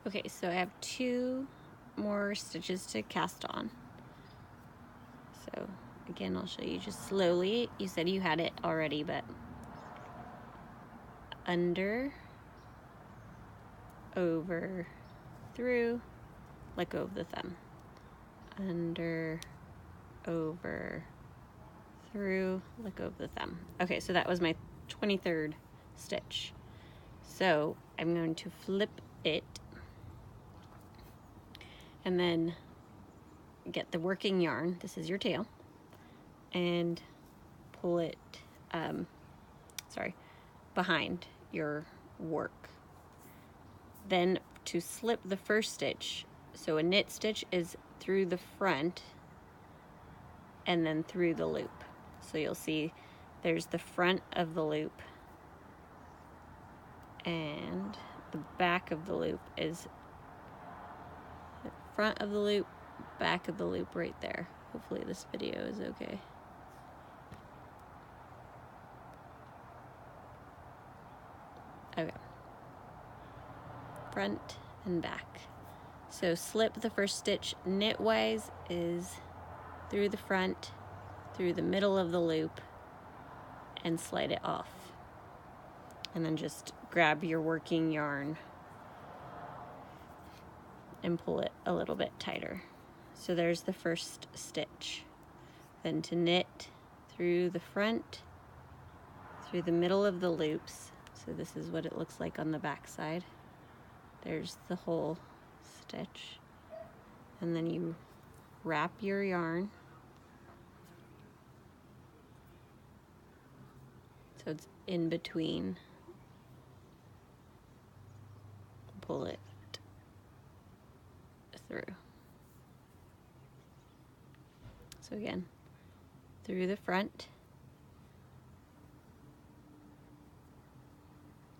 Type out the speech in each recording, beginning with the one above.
Okay, so I have 2 more stitches to cast on. So again, I'll show you just slowly. You said you had it already, but under, over, through, let go of the thumb. Under, over, through, let go of the thumb. Okay, so that was my 23rd stitch. So I'm going to flip it and then get the working yarn, this is your tail, and pull it, behind your work. Then to slip the first stitch, so a knit stitch is through the front and then through the loop. So you'll see there's the front of the loop and the back of the loop is the front of the loop, back of the loop right there. Hopefully this video is okay. Okay. Front and back. So slip the first stitch knitwise is through the front, through the middle of the loop, and slide it off. And then just grab your working yarn and pull it a little bit tighter. So there's the first stitch. Then to knit through the front, through the middle of the loops. So this is what it looks like on the back side. There's the whole stitch. And then you wrap your yarn. So it's in between. Pull it through. So again, through the front,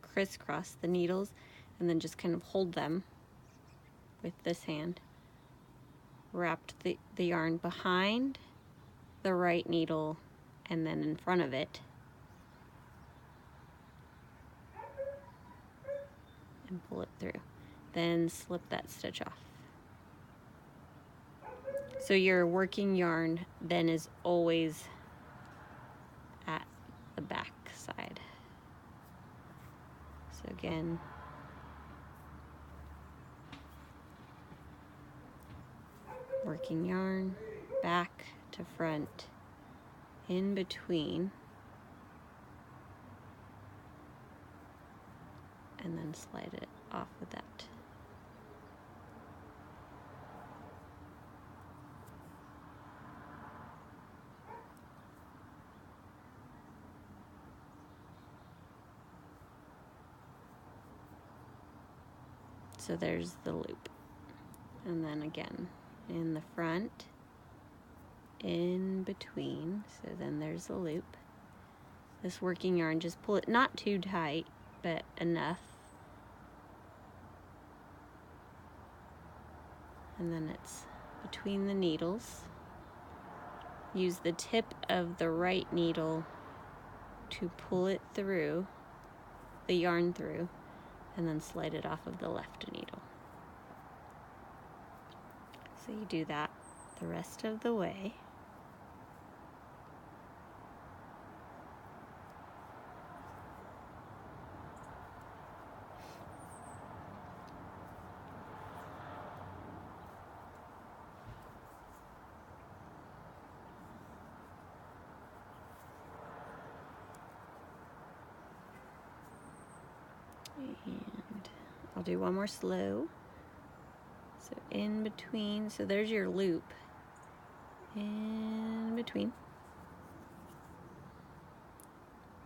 crisscross the needles, and then just kind of hold them with this hand. Wrapped the yarn behind the right needle and then in front of it. And pull it through. Then slip that stitch off. So your working yarn then is always at the back side. So again, working yarn, back to front, in between, and then slide it off with that. So there's the loop. And then again, in the front, in between, so then there's the loop. This working yarn, just pull it not too tight, but enough. And then it's between the needles. Use the tip of the right needle to pull it through, the yarn through, and then slide it off of the left needle. So you do that the rest of the way. And I'll do one more slow. So in between, so there's your loop. In between.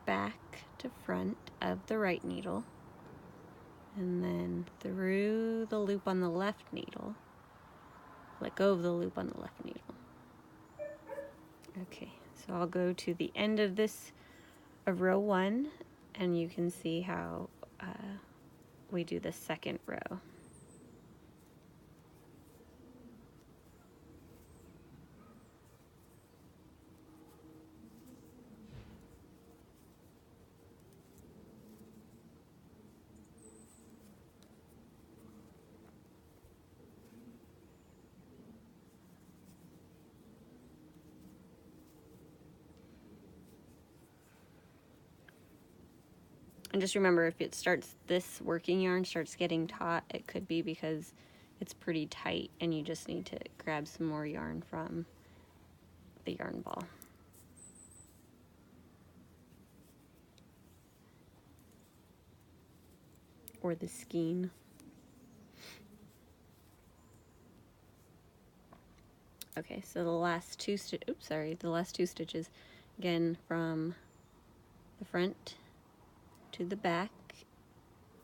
Back to front of the right needle. And then through the loop on the left needle. Let go of the loop on the left needle. Okay, so I'll go to the end of this, of row 1, and you can see how we do the second row. And just remember, if it starts, this working yarn starts getting taut, it could be because it's pretty tight and you just need to grab some more yarn from the yarn ball. Or the skein. Okay, so the last two stitches, again from the front to the back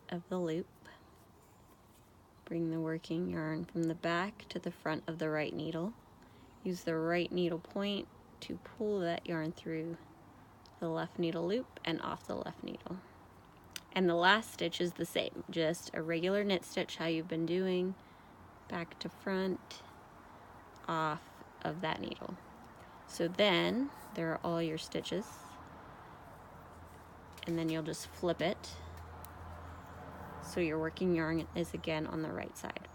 of the loop. Bring the working yarn from the back to the front of the right needle. Use the right needle point to pull that yarn through the left needle loop and off the left needle. And the last stitch is the same, just a regular knit stitch, how you've been doing, back to front, off of that needle. So then there are all your stitches, and then you'll just flip it so your working yarn is again on the right side.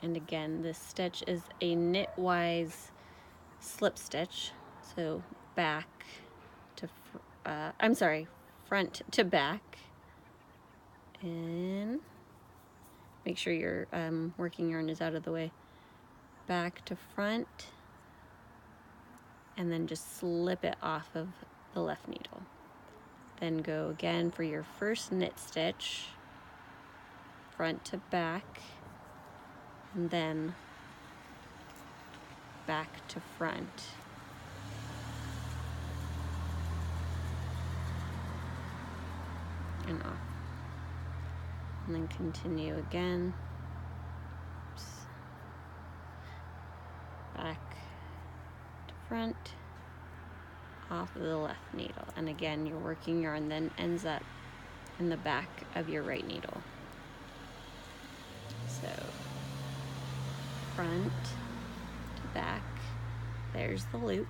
And again, this stitch is a knitwise slip stitch, so back to front to back, and make sure your working yarn is out of the way. Back to front, and then just slip it off of the left needle. Then go again for your first knit stitch, front to back, and then back to front. And off. And then continue again. Oops. Back to front, off of the left needle. And again, your working yarn then ends up in the back of your right needle. So front to back, there's the loop,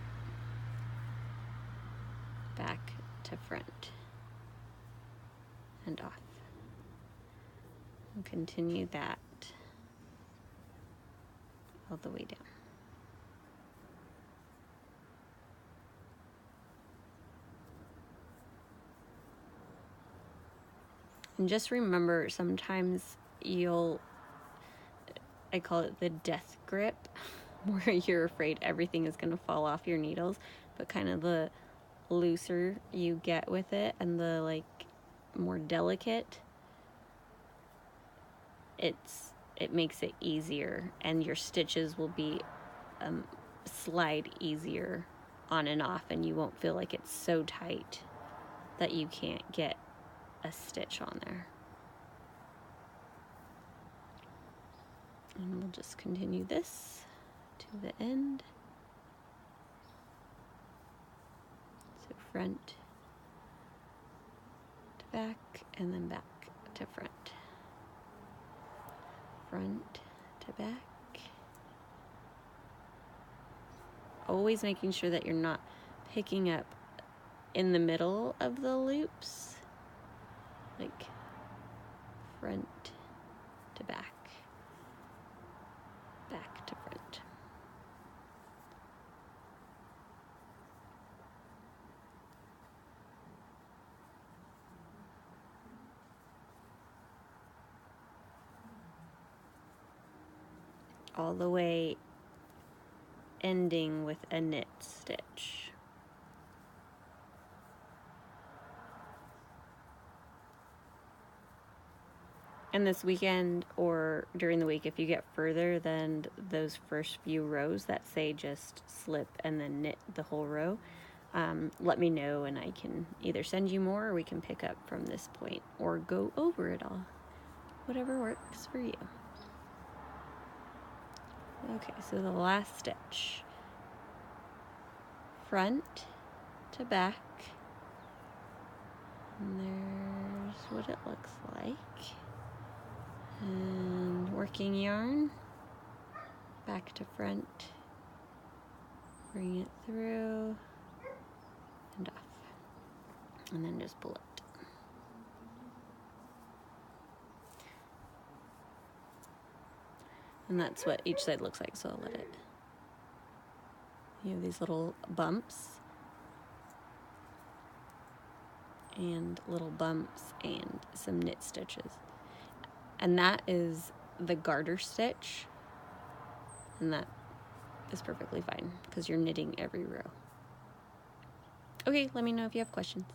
back to front, and off. And continue that all the way down. And just remember, sometimes I call it the death grip, where you're afraid everything is going to fall off your needles, but kind of the looser you get with it and the like more delicate, it makes it easier, and your stitches will be slide easier on and off, and you won't feel like it's so tight that you can't get a stitch on there. And we'll just continue this to the end. So front to back, and then back to front. Front to back. Always making sure that you're not picking up in the middle of the loops, like front to back, back to front. All the way ending with a knit stitch. And this weekend or during the week, if you get further than those first few rows that say just slip and then knit the whole row, let me know and I can either send you more, or we can pick up from this point or go over it all. Whatever works for you. Okay, so the last stitch. Front to back. And there's what it looks like. And working yarn, back to front, bring it through and off, and then just pull it. And that's what each side looks like, so I'll let it. You have these little bumps, and little bumps and some knit stitches. And that is the garter stitch, and that is perfectly fine because you're knitting every row. Okay, let me know if you have questions.